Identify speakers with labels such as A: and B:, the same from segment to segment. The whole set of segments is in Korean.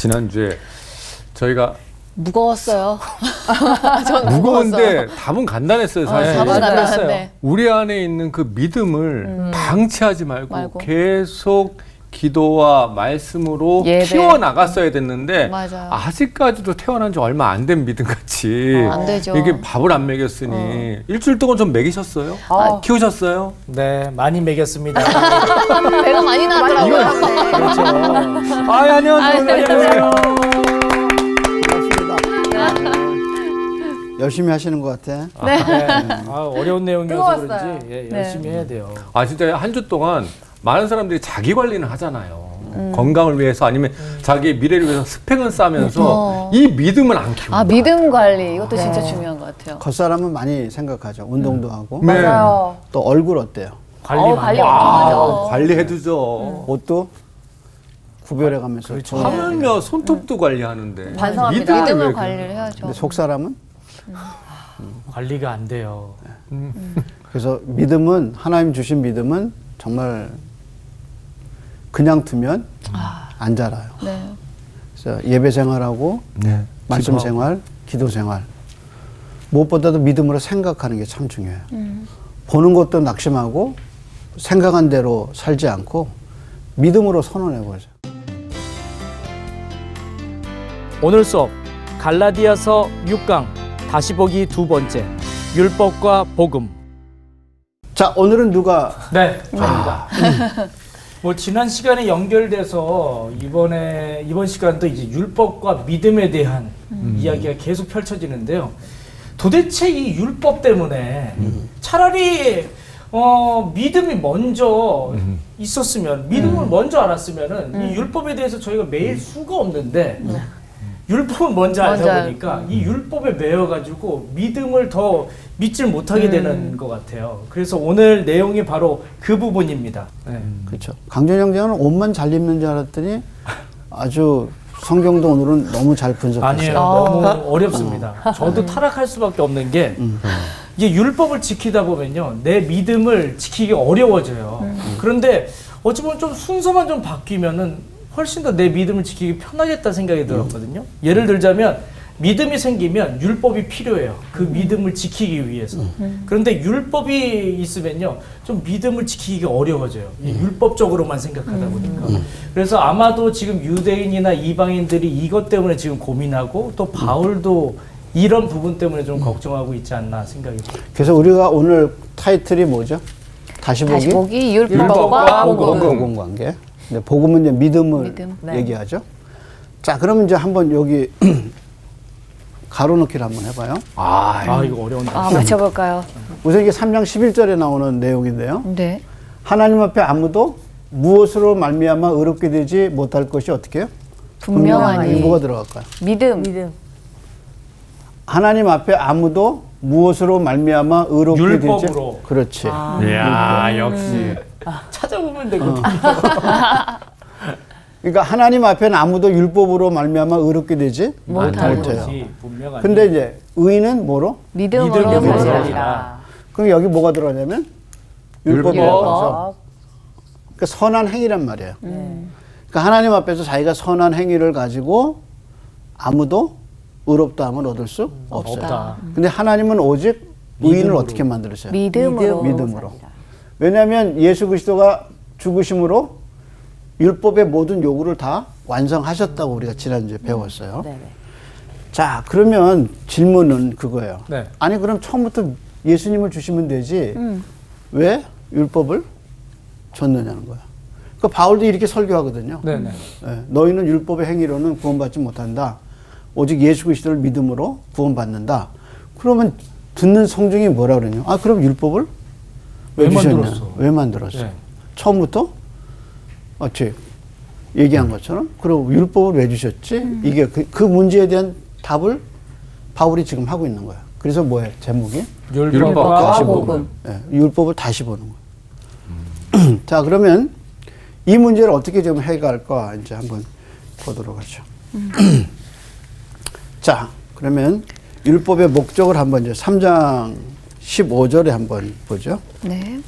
A: 지난주에 저희가
B: 무거웠어요. 전
A: 무거운데 답은 간단했어요, 사실.
B: 답은 간단한데.
A: 우리 안에 있는 그 믿음을 방치하지 말고 계속 기도와 말씀으로
B: 예배.
A: 키워나갔어야 됐는데
B: 맞아요.
A: 아직까지도 태어난 지 얼마 안 된 믿음같이
B: 안 되죠.
A: 이게 밥을 안 먹였으니 일주일 동안 좀 먹이셨어요? 키우셨어요?
C: 네, 많이 먹였습니다.
B: 배가 많이 나더라고요.
C: 그렇죠.
A: 안녕하세요.
D: 열심히 하시는 것 같아.
C: 네. 어려운 내용이어서 그런지 열심히 해야 돼요.
A: 진짜 한 주 동안 많은 사람들이 자기 관리는 하잖아요. 건강을 위해서 아니면 자기의 미래를 위해서 스펙을 쌓으면서 이 믿음을 안 키운다.
B: 믿음 관리 이것도 진짜 중요한 것 같아요.
D: 겉사람은 많이 생각하죠. 운동도 하고.
A: 네.
E: 맞아요.
D: 또 얼굴 어때요?
C: 관리
B: 관리 엄청 하죠.
A: 관리해두죠.
D: 옷도 구별해가면서.
C: 그렇죠.
A: 하물며 손톱도 관리하는데
E: 반성합니다.
A: 믿음을
B: 믿음을 관리를 해야죠.
D: 근데 속 사람은?
C: 관리가 안 돼요.
D: 그래서 믿음은 하나님 주신 믿음은 정말 그냥 두면 안 자라요.
B: 네.
D: 그래서 예배 생활하고 말씀 생활, 기도 생활 무엇보다도 믿음으로 생각하는 게 참 중요해요. 보는 것도 낙심하고 생각한 대로 살지 않고 믿음으로 선언해보죠.
C: 오늘 수업 갈라디아서 6강 다시 보기 두 번째 율법과 복음.
D: 자, 오늘은 누가?
C: 네, 저입니다. 뭐 지난 시간에 연결돼서 이번 시간도 이제 율법과 믿음에 대한 이야기가 계속 펼쳐지는데요. 도대체 이 율법 때문에 차라리 믿음이 먼저 있었으면, 믿음을 먼저 알았으면은 이 율법에 대해서 저희가 매일 수가 없는데 율법을 먼저 알다 보니까 이 율법에 매여가지고 믿음을 더 믿질 못하게 되는 것 같아요. 그래서 오늘 내용이 바로 그 부분입니다. 네.
D: 그렇죠. 강준 형제는 옷만 잘 입는 줄 알았더니 아주 성경도 오늘은 너무 잘 분석했어요.
C: 아니에요. 너무 어렵습니다. 저도 타락할 수밖에 없는 게 이게 율법을 지키다 보면요, 내 믿음을 지키기 어려워져요. 그런데 어찌 보면 좀 순서만 좀 바뀌면은 훨씬 더 내 믿음을 지키기 편하겠다 생각이 들었거든요. 예를 들자면 믿음이 생기면 율법이 필요해요. 그 믿음을 지키기 위해서. 그런데 율법이 있으면요, 좀 믿음을 지키기가 어려워져요. 율법적으로만 생각하다 보니까. 그래서 아마도 지금 유대인이나 이방인들이 이것 때문에 지금 고민하고 또 바울도 이런 부분 때문에 좀 걱정하고 있지 않나 생각이 들어요.
D: 그래서 우리가 오늘 타이틀이 뭐죠? 다시 보기
B: 율법과 복음.
D: 복음 관계. 근데 복음은 이제 믿음을
B: 믿음.
D: 얘기하죠. 자, 그러면 이제 한번 여기 가로넣기를 한번 해봐요.
C: 이거 어려운데.
B: 맞춰볼까요?
D: 우선 이게 3장 11절에 나오는 내용인데요.
B: 네.
D: 하나님 앞에 아무도 무엇으로 말미암아 의롭게 되지 못할 것이 어떻게 해요?
B: 분명하니.
D: 뭐가 들어갈까요?
B: 믿음.
D: 하나님 앞에 아무도 무엇으로 말미암아 의롭게
C: 율법으로.
D: 되지? 그렇지.
A: 이야, 역시.
C: 찾아보면 되거든요.
D: 그러니까 하나님 앞에는 아무도 율법으로 말미암아 의롭게 되지
B: 못할
D: 못해요.
C: 것이 분명하니.
D: 근데 이제 의인은 뭐로?
B: 믿음으로
C: 믿음으로
B: 살리라.
D: 그럼 여기 뭐가 들어가냐면 율법이
A: 율법.
D: 들어가서 그러니까 선한 행위란 말이에요. 그러니까 하나님 앞에서 자기가 선한 행위를 가지고 아무도 의롭다 함을 얻을 수 없어요.
C: 없다.
D: 근데 하나님은 오직 의인을
C: 믿음으로.
D: 어떻게 만들으세요?
B: 믿음으로.
D: 왜냐하면 예수 그리스도가 죽으심으로 율법의 모든 요구를 다 완성하셨다고 우리가 지난주에 배웠어요. 자, 그러면 질문은 그거예요.
C: 네.
D: 아니 그럼 처음부터 예수님을 주시면 되지 왜 율법을 줬느냐는 거야. 그러니까 바울도 이렇게 설교하거든요.
C: 네네.
D: 너희는 율법의 행위로는 구원받지 못한다. 오직 예수 그리스도를 믿음으로 구원받는다. 그러면 듣는 성중이 뭐라 그러냐? 그럼 율법을 왜 주셨냐?
C: 만들었어?
D: 왜 만들었어?
C: 네.
D: 처음부터 마치 얘기한 것처럼 그럼 율법을 왜 주셨지? 이게 그 문제에 대한 답을 바울이 지금 하고 있는 거야. 그래서 뭐예요? 제목이?
C: 율법과
D: 다시
C: 복음.
D: 율법을 다시 보는 거야. 자, 그러면 이 문제를 어떻게 좀 해결할까 이제 한번 보도록 하죠. 자, 그러면 율법의 목적을 한번 이제 3장 15절에 한번 보죠.
B: 네.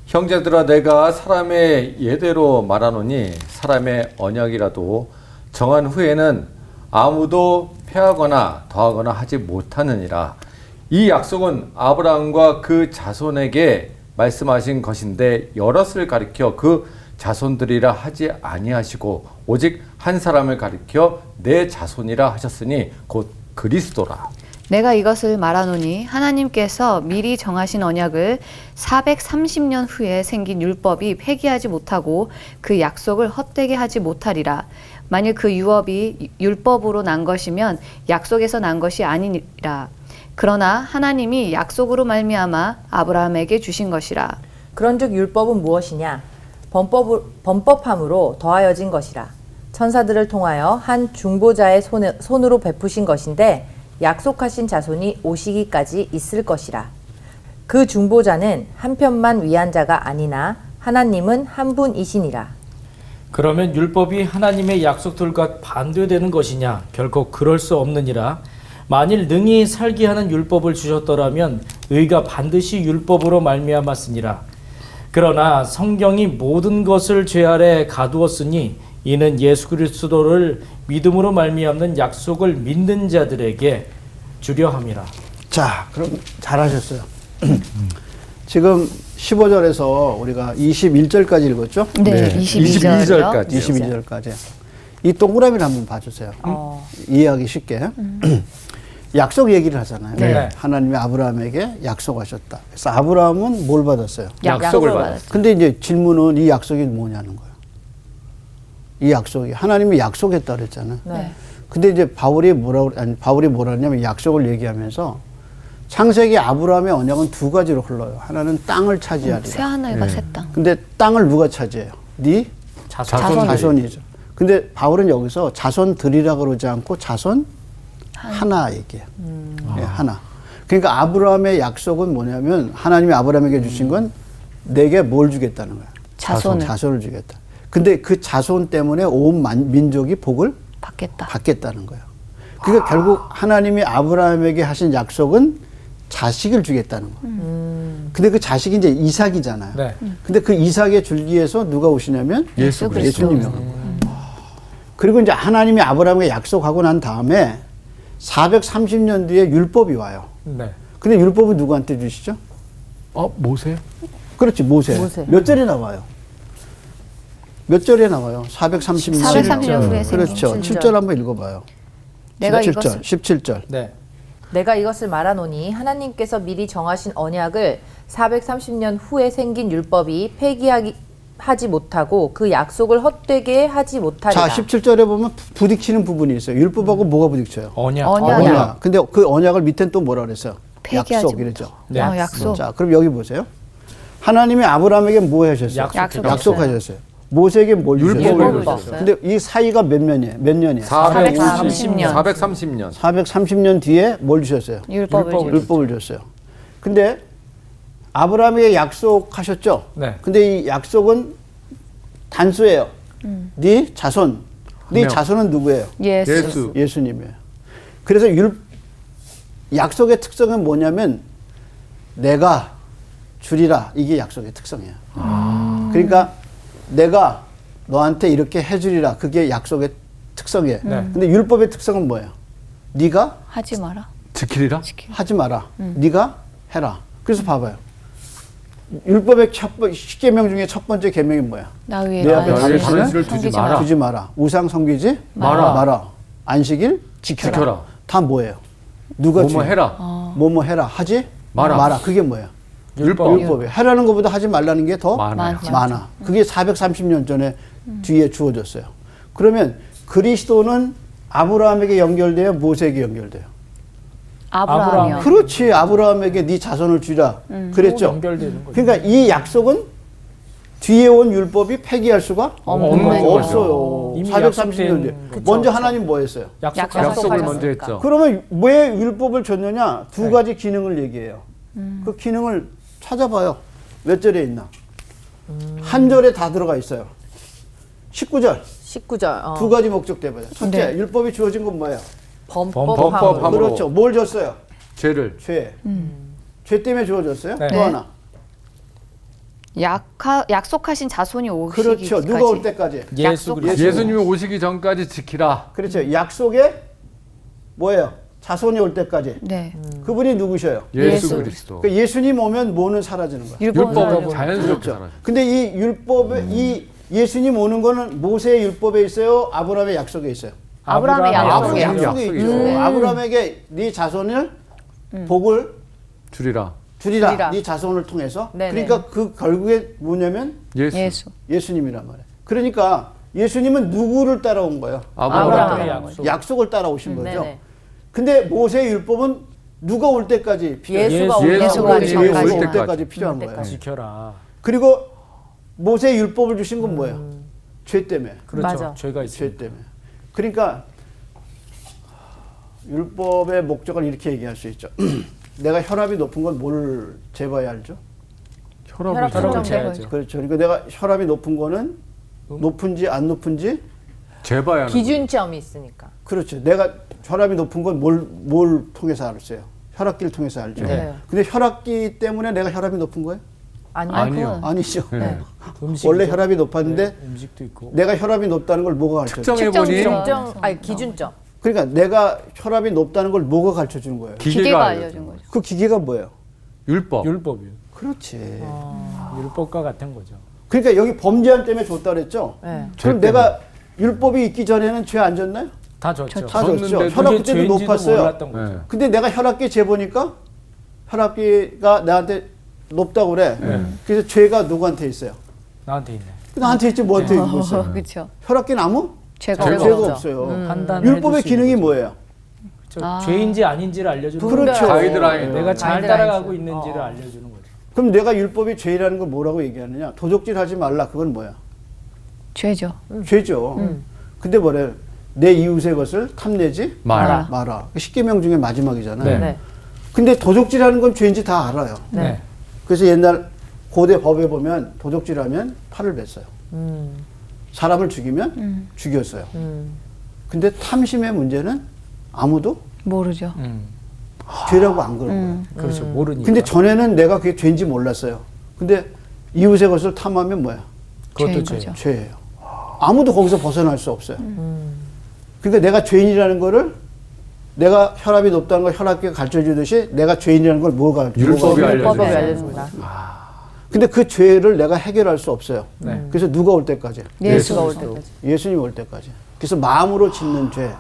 A: 형제들아, 내가 사람의 예대로 말하노니 사람의 언약이라도 정한 후에는 아무도 패하거나 더하거나 하지 못하느니라. 이 약속은 아브라함과 그 자손에게 말씀하신 것인데 여럿을 가리켜 그 자손들이라 하지 아니하시고 오직 한 사람을 가리켜 내 자손이라 하셨으니 곧 그리스도라.
E: 내가 이것을 말하노니 하나님께서 미리 정하신 언약을 430년 후에 생긴 율법이 폐기하지 못하고 그 약속을 헛되게 하지 못하리라. 만일 그 유업이 율법으로 난 것이면 약속에서 난 것이 아니니라. 그러나 하나님이 약속으로 말미암아 아브라함에게 주신 것이라.
B: 그런즉 율법은 무엇이냐? 범법함으로 더하여진 것이라. 천사들을 통하여 한 중보자의 손으로 베푸신 것인데 약속하신 자손이 오시기까지 있을 것이라. 그 중보자는 한편만 위한 자가 아니나 하나님은 한 분이시니라.
C: 그러면 율법이 하나님의 약속들과 반대되는 것이냐? 결코 그럴 수 없느니라. 만일 능히 살게 하는 율법을 주셨더라면 의가 반드시 율법으로 말미암았으니라. 그러나 성경이 모든 것을 죄 아래 가두었으니 이는 예수 그리스도를 믿음으로 말미암는 약속을 믿는 자들에게 주려 함이라.
D: 자, 그럼 잘하셨어요. 지금 15절에서 우리가 21절까지 읽었죠?
E: 네, 22절까지.
D: 22절까지. 이 동그라미를 한번 봐주세요. 이해하기 쉽게. 약속 얘기를 하잖아요.
C: 네.
D: 하나님이 아브라함에게 약속하셨다. 그래서 아브라함은 뭘 받았어요?
E: 약속을 받았어요.
D: 근데 이제 질문은 이 약속이 뭐냐는 거예요. 이 약속이 하나님이 약속했다 그랬잖아요.
B: 네.
D: 근데 이제 바울이 뭐라 하냐면 약속을 얘기하면서 창세기 아브라함의 언약은 두 가지로 흘러요. 하나는 땅을 차지하리라.
E: 새 하늘과 새 땅.
D: 근데 땅을 누가 차지해요? 네 자손이죠. 근데 바울은 여기서 자손들이라 그러지 않고 자손 하나 얘기해요. 네, 하나. 그러니까 아브라함의 약속은 뭐냐면 하나님이 아브라함에게 주신 건 내게 뭘 주겠다는 거야. 자손을 주겠다. 근데 그 자손 때문에 온 민족이 복을 받겠다는 거예요. 그러니까 결국 하나님이 아브라함에게 하신 약속은 자식을 주겠다는 거예요. 근데 그 자식이 이제 이삭이잖아요.
C: 네.
D: 근데 그 이삭에 주기 위해서 누가 오시냐면 예수님이 오는 거예요. 그리고 이제 하나님이 아브라함에게 약속하고 난 다음에 430년 뒤에 율법이 와요.
C: 네.
D: 근데 율법은 누구한테 주시죠?
A: 모세?
D: 그렇지, 모세.
B: 모세.
D: 몇 절에 나와요? 몇 절에 나와요? 430년
E: 430년 후에 생긴
D: 그렇죠.
B: 7절.
D: 7절 한번 읽어봐요.
E: 내가
D: 17절,
E: 이것을
D: 17절.
C: 네.
B: 내가 이것을 말하노니 하나님께서 미리 정하신 언약을 430년 후에 생긴 율법이 폐기하지 못하고 그 약속을 헛되게 하지 못하리라.
D: 자, 17절에 보면 부딪히는 부분이 있어요. 율법하고 뭐가 부딪혀요?
C: 언약.
D: 언약. 근데 그 언약을 밑엔 또 뭐라 그랬어요?
E: 폐기하지
D: 약속 이랬죠.
C: 네.
E: 약속.
D: 자, 그럼 여기 보세요. 하나님이 아브라함에게 뭐 하셨어요? 약속하셨어요. 모세에게 뭘 주셨어요?
E: 율법을 주셨어요.
D: 근데 이 사이가 몇 년이에요?
E: 430년.
A: 430년.
D: 430년 뒤에 뭘 주셨어요?
E: 율법을
D: 줬어요. 근데 아브라함에게 약속하셨죠?
C: 네.
D: 근데 이 약속은 단수예요. 네 자손. 네
A: 명.
D: 자손은 누구예요?
E: 예수.
D: 예수님이에요. 그래서 약속의 특성은 뭐냐면 내가 주리라. 이게 약속의 특성이에요. 그러니까 내가 너한테 이렇게 해주리라. 그게 약속의 특성이에요.
C: 네.
D: 근데 율법의 특성은 뭐예요? 네가
E: 하지 마라.
A: 지키리라?
D: 하지 마라. 네가 해라. 그래서 봐봐요. 율법의 10계명 중에 첫 번째 계명이 뭐야?
E: 나 위에
D: 내 앞에
E: 다른
D: 다른
A: 신을 두지 마라.
D: 두지 마라. 우상 섬기지
A: 마라.
D: 안식일 지켜라.
A: 지켜라.
D: 다 뭐예요? 누가
A: 뭐뭐
D: 주요?
A: 해라.
D: 뭐뭐 해라. 하지
A: 마라.
D: 그게 뭐예요?
A: 율법.
D: 율법이에요. 하라는 것보다 하지 말라는 게 더
A: 많아요.
D: 많아. 그게 430년 전에 뒤에 주어졌어요. 그러면 그리스도는 아브라함에게 연결돼요? 모세에게 연결돼요?
E: 아브라함이요.
D: 그렇지. 아브라함에게 네 자손을 주라. 그랬죠.
C: 연결되는 거죠.
D: 그러니까 이 약속은 뒤에 온 율법이 폐기할 수가
E: 없는 거죠.
D: 없어요.
C: 이미
D: 430년
C: 약속된-
D: 뒤에.
B: 그쵸,
D: 먼저
B: 그쵸.
D: 하나님 뭐 했어요?
A: 약속을 먼저
B: 하셨으니까.
A: 했죠.
D: 그러면 왜 율법을 줬느냐? 두 가지 기능을 얘기해요. 그 기능을 찾아봐요. 몇 절에 있나? 한 절에 다 들어가 있어요. 19절.
B: 19절.
D: 두 가지 목적 때문에. 첫째,
E: 네.
D: 율법이 주어진 건 뭐예요?
B: 범법함으로.
A: 범법함으로.
D: 그렇죠. 뭘 줬어요?
A: 죄를.
D: 죄. 죄 때문에 주어졌어요.
C: 네.
D: 또 하나.
E: 약속하신 자손이 오시기까지.
D: 그렇죠. 누가 올 때까지.
C: 예수 그리스도.
A: 예수님이 오시기 전까지 지키라.
D: 그렇죠. 약속에 뭐예요? 자손이 올 때까지.
E: 네.
D: 그분이 누구셔요?
A: 예수
E: 예수
A: 그리스도.
D: 그 예수님 오면 뭐는 사라지는 거야.
A: 율법은 자연스럽게
D: 그렇죠.
A: 사라져.
D: 근데 이 율법에 이 예수님 오는 거는 모세의 율법에 있어요. 아브라함의 약속에 있어요.
E: 아브라함의
D: 아브라함의
E: 약속에
D: 약속에 있죠. 아브라함에게 네 자손을 복을
A: 줄이라.
D: 주리라. 네 자손을 통해서.
B: 네네.
D: 그러니까 그 결국에 뭐냐면
A: 예수.
D: 예수님이란 말이에요. 그러니까 예수님은 누구를 따라온 거예요?
A: 아브라함의
C: 약속.
D: 약속을 따라오신 거죠.
B: 네네.
D: 근데 모세의 율법은 누가 올 때까지 필요해요?
B: 예수가
C: 예수가
B: 올
E: 오기
B: 때까지.
E: 전까지.
D: 올 때까지 필요한
B: 올
D: 거예요.
C: 지켜라.
D: 그리고 모세의 율법을 주신 건 뭐예요? 죄 때문에.
C: 그렇죠.
B: 맞아.
C: 죄가 있어요.
D: 죄 때문에. 그러니까 율법의 목적을 이렇게 얘기할 수 있죠. 내가 혈압이 높은 건 뭘 재봐야 알죠?
A: 혈압을
C: 혈압을
B: 재봐야죠.
C: 재야죠.
D: 그렇죠. 그러니까 내가 혈압이 높은 거는 높은지 안 높은지
A: 재봐야 하는
B: 기준점이 있으니까.
D: 그렇죠. 내가 혈압이 높은 건 뭘 통해서 알았어요? 혈압기를 통해서 알죠.
B: 네.
D: 근데 혈압기 때문에 내가 혈압이 높은 거예요?
B: 아니요.
A: 아니요.
D: 아니죠.
B: 네.
C: 음식이죠.
D: 원래 혈압이 높았는데
C: 네, 음식도 있고.
D: 내가 혈압이 높다는 걸 뭐가 가르쳐 줘요?
A: 측정해보니
B: 기준점, 아니 기준점.
D: 그러니까 내가 혈압이 높다는 걸 뭐가 가르쳐 주는 거예요?
E: 기계가 알려준 거죠.
D: 그 기계가 뭐예요?
A: 율법.
C: 율법이요.
D: 그렇지.
C: 율법과 같은 거죠.
D: 그러니까 여기 범죄함 때문에 줬다 그랬죠?
B: 네.
D: 그럼 내가 율법이 있기 전에는 죄 안 졌나요?
C: 다 졌죠.
D: 다 졌죠.
A: 졌는데도
D: 혈압
C: 그게
D: 그때도
C: 죄인지도
D: 높았어요.
C: 몰랐던 거죠.
A: 네.
D: 근데 내가 혈압기 재보니까 혈압기가 나한테 높다고 그래. 그래서 죄가 누구한테 있어요?
C: 나한테 있네.
D: 나한테 있지 뭐한테 있고 있어요?
E: 그렇죠.
D: 혈압기는 아무
E: 죄가
B: 죄가
D: 죄가
B: 없죠.
D: 없어요.
C: 판단을
D: 율법의
C: 해줄 수
D: 기능이
C: 있는 거죠.
D: 뭐예요?
C: 그렇죠. 죄인지 아닌지를 알려주는
D: 그렇죠.
C: 거죠.
A: 가이드라인.
C: 내가 잘
B: 가이드라인이죠.
C: 따라가고 있는지를 알려주는 거죠.
D: 그럼 내가 율법이 죄라는 걸 뭐라고 얘기하느냐? 도적질 하지 말라. 그건 뭐야?
E: 죄죠.
D: 죄죠. 근데 뭐래요? 내 이웃의 것을 탐내지
A: 마라.
D: 마라. 10계명 중에 마지막이잖아요.
C: 네.
B: 네.
D: 근데 도적질하는 건 죄인지 다 알아요.
C: 네.
D: 그래서 옛날 고대 법에 보면 도적질하면 팔을 뱄어요. 사람을 죽이면 죽였어요. 근데 탐심의 문제는 아무도
E: 모르죠.
D: 죄라고 안 그런 거예요.
C: 그렇죠. 모르니까.
D: 근데 전에는 내가 그게 죄인지 몰랐어요. 근데 이웃의 것을 탐하면 뭐야?
C: 그것도
E: 죄인
C: 죄.
E: 거죠.
D: 죄예요. 아무도 거기서 벗어날 수 없어요. 그러니까 내가 죄인이라는 거를 내가 혈압이 높다는 걸 혈압계가 가르쳐 주듯이 내가 죄인이라는 걸 뭐가
A: 율법이
D: 뭐가
A: 알려줘요.
B: 법이 알려줍니다.
D: 근데 그 죄를 내가 해결할 수 없어요.
C: 네.
D: 그래서 누가 올 때까지?
B: 예수가 올 때까지.
D: 예수님이 올 때까지. 그래서 마음으로 짓는 죄.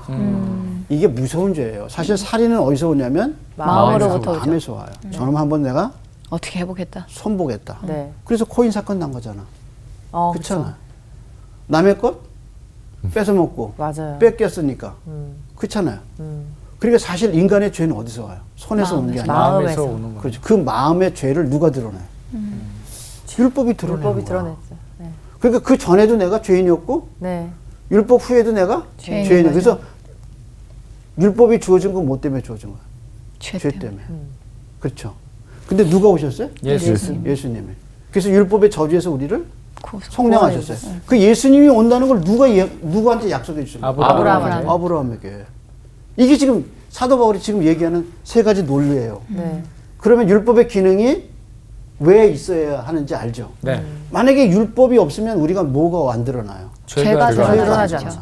D: 이게 무서운 죄예요. 사실 살인은 어디서 오냐면
E: 마음으로부터 오죠.
D: 마음에서 와요. 저놈 한번 내가
E: 어떻게 해보겠다.
D: 손보겠다.
B: 네.
D: 그래서 코인 사건 난 거잖아.
B: 그쵸.
D: 그렇잖아. 남의 것 뺏어 먹고
B: 맞아요.
D: 뺏겼으니까. 그렇잖아요. 그러니까 사실 인간의 죄는 어디서 와요? 손에서 오는 게 아니라.
C: 마음에서
B: 마음에서.
C: 오는 거죠.
D: 그렇죠. 그 마음의 죄를 누가 드러내요? 율법이 드러내는
B: 율법이
D: 거야.
B: 드러냈죠. 네.
D: 그러니까 그 전에도 내가 죄인이었고
B: 네.
D: 율법 후에도 내가
E: 죄인인
D: 죄인이야.
E: 거죠.
D: 그래서 율법이 주어진 건 뭐 때문에 주어진 거야?
E: 죄
D: 죄
E: 때문에.
D: 때문에. 그렇죠. 근데 누가 오셨어요? 예수님이. 그래서 율법의 저주에서 우리를 속량하셨어요. 그 예수님이 온다는 걸 누구한테 약속해 주셨어요?
C: 아브라함한테.
D: 아브라함에게. 이게 지금 사도 바울이 지금 얘기하는 세 가지 논리예요.
B: 네.
D: 그러면 율법의 기능이 왜 있어야 하는지 알죠?
C: 네.
D: 만약에 율법이 없으면 우리가 뭐가 안 드러나요?
E: 죄가
B: 드러나지
E: 드러나지
B: 않죠.
E: 않죠.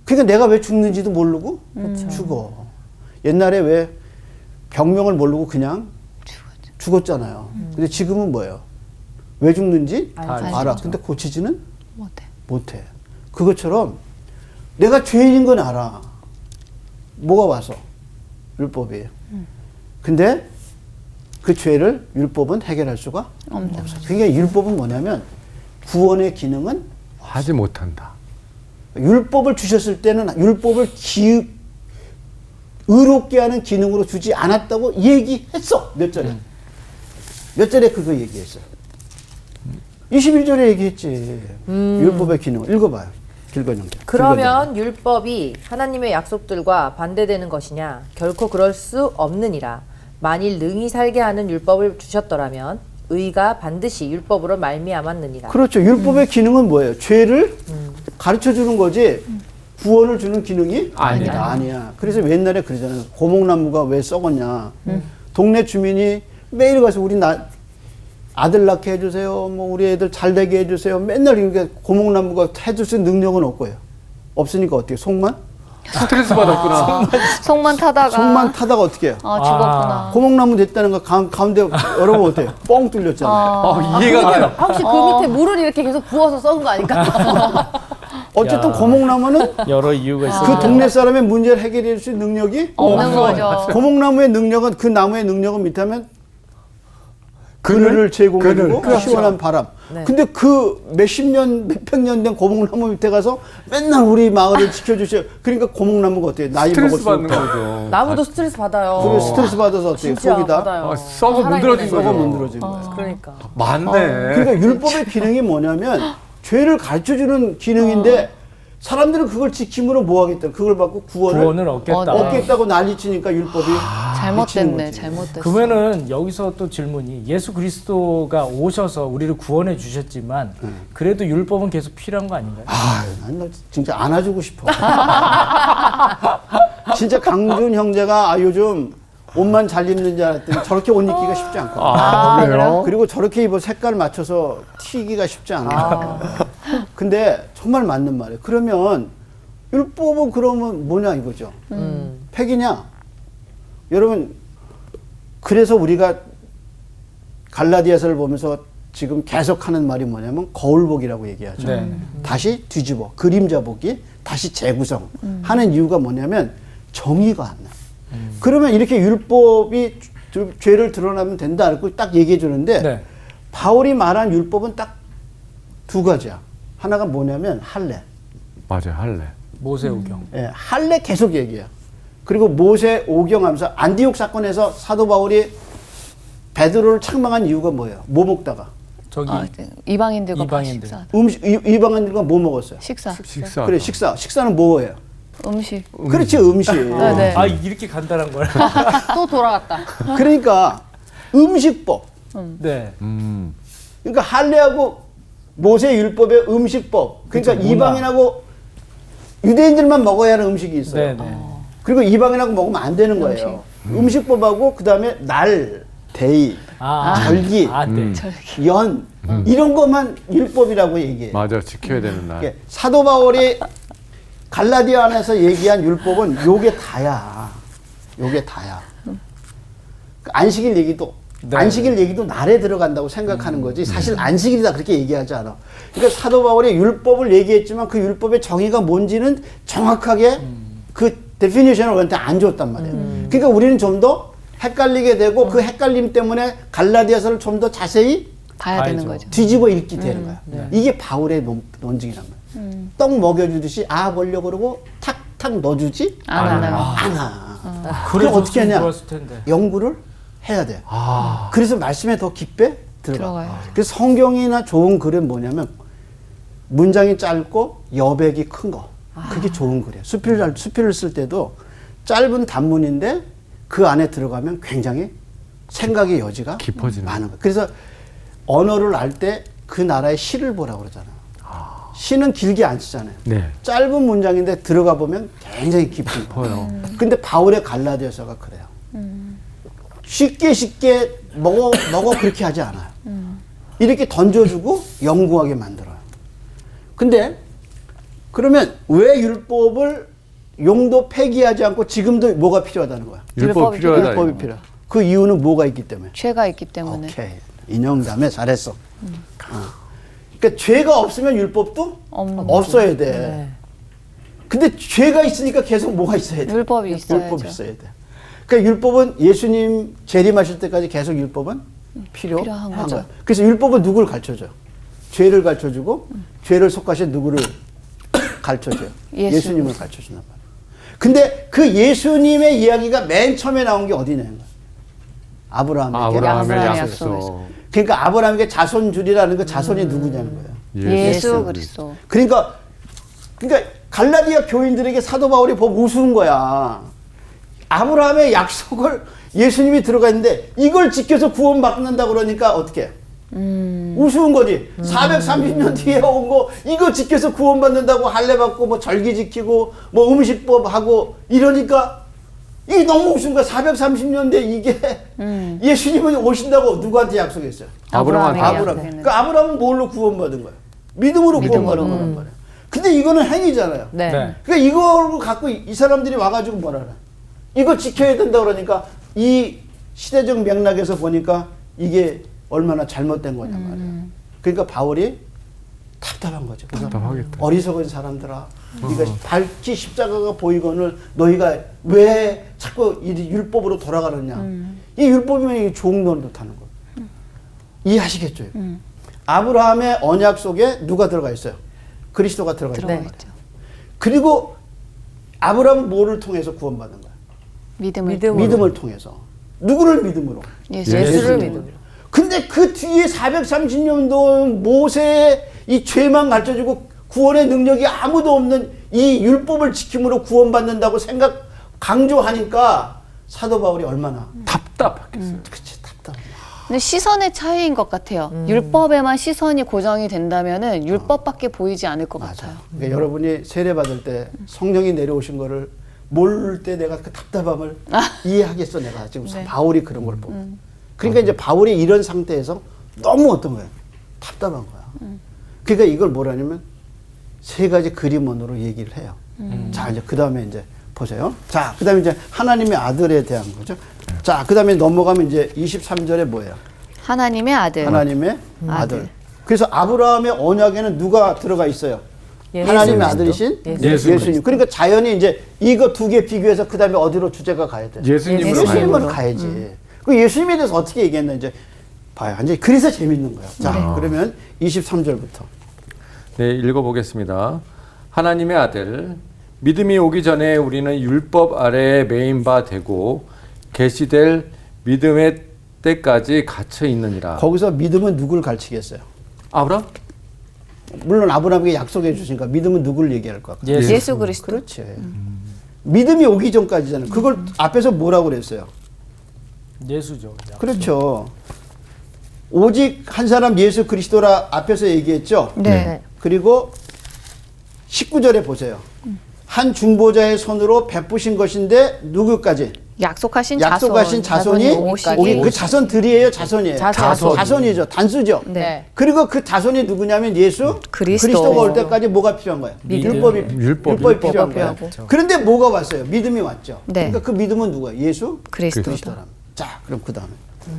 D: 그러니까 내가 왜 죽는지도 모르고 죽어. 옛날에 왜 병명을 모르고 그냥 죽었잖아요. 근데 지금은 뭐예요? 왜 죽는지
B: 알죠.
D: 알아. 근데 고치지는
E: 못해.
D: 못해. 그것처럼 내가 죄인인 건 알아. 뭐가 와서? 율법이에요. 근데 그 죄를 율법은 해결할 수가
E: 없는
D: 없어. 그러니까 율법은 뭐냐면 구원의 기능은
A: 하지 못한다.
D: 율법을 주셨을 때는 율법을 의롭게 하는 기능으로 주지 않았다고 얘기했어. 몇 절에. 몇 절에 그거 얘기했어요. 21절에 얘기했지. 율법의 기능. 읽어봐요. 길건영자.
B: 그러면 율법이 하나님의 약속들과 반대되는 것이냐? 결코 그럴 수 없느니라. 만일 능히 살게 하는 율법을 주셨더라면 의가 반드시 율법으로 말미암았느니라.
D: 그렇죠. 율법의 기능은 뭐예요? 죄를 가르쳐 주는 거지 구원을 주는 기능이 아니야. 그래서 옛날에 그러잖아요. 고목나무가 왜 썩었냐. 동네 주민이 매일 가서 우리 아들 낳게 해주세요. 뭐 우리 애들 잘 되게 해주세요. 맨날 이렇게 고목나무가 해줄 수 있는 능력은 없고요. 없으니까 어떻게 속만?
A: 스트레스 받았구나.
E: 속만 타다가.
D: 속만 타다가 어떻게 해요?
E: 죽었구나.
D: 고목나무 됐다는 거 가운데 여러분 어때요? 뻥 뚫렸잖아요.
A: 이해가 가요.
B: 혹시 그 밑에 물을 이렇게 계속 부어서 썩은 거 아닐까?
D: 어쨌든
C: 야.
D: 고목나무는
C: 여러 이유가 있어요.
D: 그 동네 사람의 문제를 해결해 줄 수 있는 능력이
E: 없는 거죠.
D: 고목나무의 능력은 그 나무의 능력은 밑하면 그늘을 제공해주고
A: 그늘.
D: 시원한 바람.
B: 네.
D: 근데 그 몇십 년, 몇백 년 된 고목나무 밑에 가서 맨날 우리 마을을 지켜주세요. 그러니까 고목나무가 어때요? 나이
A: 스트레스
D: 먹을수록
A: 받는
D: 더.
A: 거죠.
B: 나무도 스트레스 받아요.
D: 그리고 스트레스 받아서 어때요?
B: 진짜
D: 속이 다
B: 받아요.
A: 썩어 문드러진
B: 살아있는
A: 거죠.
D: 썩어 문드러진 거예요.
B: 그러니까.
A: 맞네.
D: 그러니까 율법의 기능이 뭐냐면 죄를 가르쳐주는 기능인데 사람들은 그걸 지킴으로 뭐 하겠다. 그걸 받고
C: 구원을 얻겠다.
D: 얻겠다고 난리치니까 율법이
E: 잘못됐네.
D: 미치는
E: 잘못됐어.
C: 그러면은 여기서 또 질문이 예수 그리스도가 오셔서 우리를 구원해 주셨지만 그래도 율법은 계속 필요한 거 아닌가요?
D: 난 진짜 안아주고 싶어. 진짜 강준 형제가 요즘 옷만 잘 입는 줄 알았더니 저렇게 옷 입기가 쉽지 않거든.
A: 그래요?
D: 그리고 저렇게 입어 색깔 맞춰서 튀기가 쉽지 않아. 근데 정말 맞는 말이에요. 그러면 율법은 그러면 뭐냐 이거죠. 폐기냐? 여러분 그래서 우리가 갈라디아서를 보면서 지금 계속 하는 말이 뭐냐면 거울보기라고 얘기하죠.
C: 네.
D: 다시 뒤집어 그림자 보기 다시 재구성 하는 이유가 뭐냐면 정의가 안 나. 그러면 이렇게 율법이 죄를 드러나면 된다 이렇게 딱 얘기해 주는데
C: 네.
D: 바울이 말한 율법은 딱 두 가지야. 하나가 뭐냐면 할례.
A: 맞아요, 할래.
C: 모세오경.
D: 예, 할례 계속 얘기해요. 그리고 모세 오경하면서 안디옥 사건에서 사도 바울이 베드로를 책망한 이유가 뭐예요? 뭐 먹다가
C: 저기
E: 이방인들과
C: 이방인들.
E: 식사.
D: 이방인들과 뭐 먹었어요?
E: 식사.
A: 식사.
D: 그래 식사는 뭐예요?
E: 음식.
D: 그렇지 음식.
E: 네.
C: 아 이렇게 간단한 걸.
B: 또 돌아갔다.
D: 그러니까 음식법.
C: 네.
D: 그러니까 할례하고 모세 율법의 음식법. 그러니까
C: 그쵸, 문화.
D: 이방인하고 유대인들만 먹어야 하는 음식이 있어요.
C: 네, 네.
D: 그리고 이방인하고 먹으면 안 되는 거예요. 음식법하고 그다음에 날, 데이, 절기,
C: 네.
D: 연 이런 것만 율법이라고 얘기해요.
A: 맞아, 지켜야 되는 날.
D: 이게 사도 바울이 갈라디아 안에서 얘기한 율법은 요게 다야. 요게 다야. 그 안식일 얘기도
C: 네.
D: 안식일 얘기도 날에 들어간다고 생각하는 거지 사실 안식일이다 그렇게 얘기하지 않아. 그러니까 사도 바울이 율법을 얘기했지만 그 율법의 정의가 뭔지는 정확하게 그 데피니션을 우리한테 안 줬단 말이에요. 그러니까 우리는 좀 더 헷갈리게 되고 그 헷갈림 때문에 갈라디아서를 좀 더 자세히
E: 봐야 되는
C: 봐야죠.
E: 거죠.
D: 뒤집어 읽게 되는 거야. 이게 바울의 논증이란 말이야. 떡 먹여주듯이 먹으려고 그러고 탁탁 넣어주지
E: 안 하나요?
D: 않아.
C: 그래서
D: 어떻게 하냐?
C: 좋았을 텐데.
D: 연구를 해야 돼. 그래서 말씀에 더 깊게
E: 들어가요.
D: 그래서 성경이나 좋은 글은 뭐냐면 문장이 짧고 여백이 큰 거. 그게 좋은 글이에요. 수필을 쓸 때도 짧은 단문인데 그 안에 들어가면 굉장히 생각의 여지가
A: 깊어지는
D: 많은 거예요. 그래서 언어를 알 때 그 나라의 시를 보라고 그러잖아요. 시는 길게 안 쓰잖아요.
A: 네.
D: 짧은 문장인데 들어가 보면 굉장히 깊은 거예요. 근데 바울의 갈라디아서가 그래요. 쉽게 먹어 그렇게 하지 않아요. 이렇게 던져주고 연구하게 만들어요. 근데 그러면 왜 율법을 용도 폐기하지 않고 지금도 뭐가 필요하다는 거야?
A: 율법 필요하다.
D: 율법이 필요해. 그 이유는 뭐가 있기 때문에?
E: 죄가 있기 때문에.
D: 오케이. 인형담에 잘했어. 그러니까 죄가 없으면 율법도 없어야 돼.
B: 네.
D: 근데 죄가 있으니까 계속 뭐가 있어야 돼?
E: 율법이 있어야죠.
D: 율법이 있어야 돼. 그러니까 율법은 예수님 재림하실 때까지 계속 율법은
E: 필요한
D: 필요한
E: 거죠.
D: 거야. 그래서 율법은 누구를 가르쳐줘요? 죄를 가르쳐주고 죄를 속하신 누구를 가르쳐줘요? 예수님을 가르쳐준단 말이에요. 근데 그 예수님의 이야기가 맨 처음에 나온 게 어디냐는 거야. 아브라함의
A: 아브라함의
E: 약속.
A: 약속.
D: 그러니까 아브라함에게 자손 주리라는 그 자손이 누구냐는 거예요.
E: 예수 그리스도.
D: 그러니까 갈라디아 교인들에게 사도 바울이 보고 우스운 거야. 아브라함의 약속을 예수님이 들어가 있는데 이걸 지켜서 구원받는다 그러니까 어떻게 해? 우스운 거지. 430년 뒤에 온 거 이거 지켜서 구원받는다고 할례 받고 뭐 절기 지키고 뭐 음식법 하고 이러니까 이게 너무 웃은 거야. 430년대 이게 예수님은 오신다고 누구한테 약속했어요?
A: 아브라함한테.
D: 아브라함. 그러니까 아브라함은 뭘로 구원받은 거야? 믿음으로 구원받은 거란 말이야. 근데 이거는 행위잖아요.
B: 네.
C: 네.
D: 그러니까 이걸 갖고 이 사람들이 와가지고 뭐라 그래? 이거 지켜야 된다 그러니까 이 시대적 맥락에서 보니까 이게 얼마나 잘못된 거냐 말이야. 그러니까 바울이 답답한 거죠. 그래서
A: 답답하겠다.
D: 어리석은 사람들아, 네가 밝히 십자가가 보이거늘 너희가 왜 자꾸 이 율법으로 돌아가느냐? 이 율법이면 이게 좋은 노릇 하는 거예요. 이해하시겠죠? 아브라함의 언약 속에 누가 들어가 있어요? 그리스도가 들어가 있단 말이에요. 그리고 아브라함은 뭐를 통해서 구원받는 거야? 믿음을 통해서. 누구를 믿음으로?
B: 예수를 믿음으로.
D: 근데 그 뒤에 430년도 모세의 이 죄만 가르쳐주고 구원의 능력이 아무도 없는 이 율법을 지킴으로 구원받는다고 강조하니까 사도 바울이 얼마나
A: 답답하겠어요.
D: 그치, 답답해.
E: 근데 시선의 차이인 것 같아요. 율법에만 시선이 고정이 된다면은 율법밖에 보이지 않을 것 같아요.
D: 그러니까 여러분이 세례 받을 때 성령이 내려오신 거를 모를 때 내가 그 답답함을 이해하겠어 내가 지금 바울이 그런 걸 보고. 그러니까 이제 바울이 이런 상태에서 너무 어떤 거예요? 답답한 거야. 그러니까 이걸 뭐라냐면 세 가지 그림원으로 얘기를 해요. 자, 이제 그 다음에 이제 보세요. 자, 그 다음에 이제 하나님의 아들에 대한 거죠. 자, 그 다음에 넘어가면 이제 23절에 뭐예요?
E: 하나님의 아들.
D: 하나님의 아들. 그래서 아브라함의 언약에는 누가 들어가 있어요?
B: 예수
D: 하나님의
B: 그리스도.
D: 아들이신
A: 예수님.
D: 예수님. 그러니까 자연히 이제 이거 두 개 비교해서 그 다음에 어디로 주제가 가야 돼?
A: 예수님으로
D: 예수님은
A: 가야
D: 가야지. 그 예수님에 대해서 어떻게 얘기했나 이제 봐요. 이제 그래서 재밌는 거야. 자, 그러면 23절부터.
A: 네, 읽어보겠습니다. 하나님의 아들, 믿음이 오기 전에 우리는 율법 아래에 매인 바 되고 계시될 믿음의 때까지 갇혀 있느니라.
D: 거기서 믿음은 누굴 가르치겠어요?
A: 아브라함?
D: 물론 아브라함에게 약속해 주시니까 믿음은 누구를 얘기할 것 같아요?
E: 예수 그리스도.
D: 그렇지. 믿음이 오기 전까지잖아요. 그걸 앞에서 뭐라고 그랬어요?
C: 예수죠.
D: 그렇죠. 오직 한 사람 예수 그리스도라 앞에서 얘기했죠.
E: 네.
D: 그리고 19절에 보세요. 한 중보자의 손으로 베푸신 것인데 누구까지?
E: 약속하신
D: 자손이 오기. 그 자손들이에요, 자손이에요. 자손이죠, 단수죠.
E: 네.
D: 그리고 그 자손이 누구냐면 예수
E: 그리스도.
D: 그리스도가 올 때까지 뭐가 필요한 거예요? 율법이 필요한 거예요. 그런데 뭐가 왔어요? 믿음이 왔죠.
E: 네.
D: 그러니까 그 믿음은 누구예요? 예수
E: 그리스도다.
D: 자, 그럼 그 다음에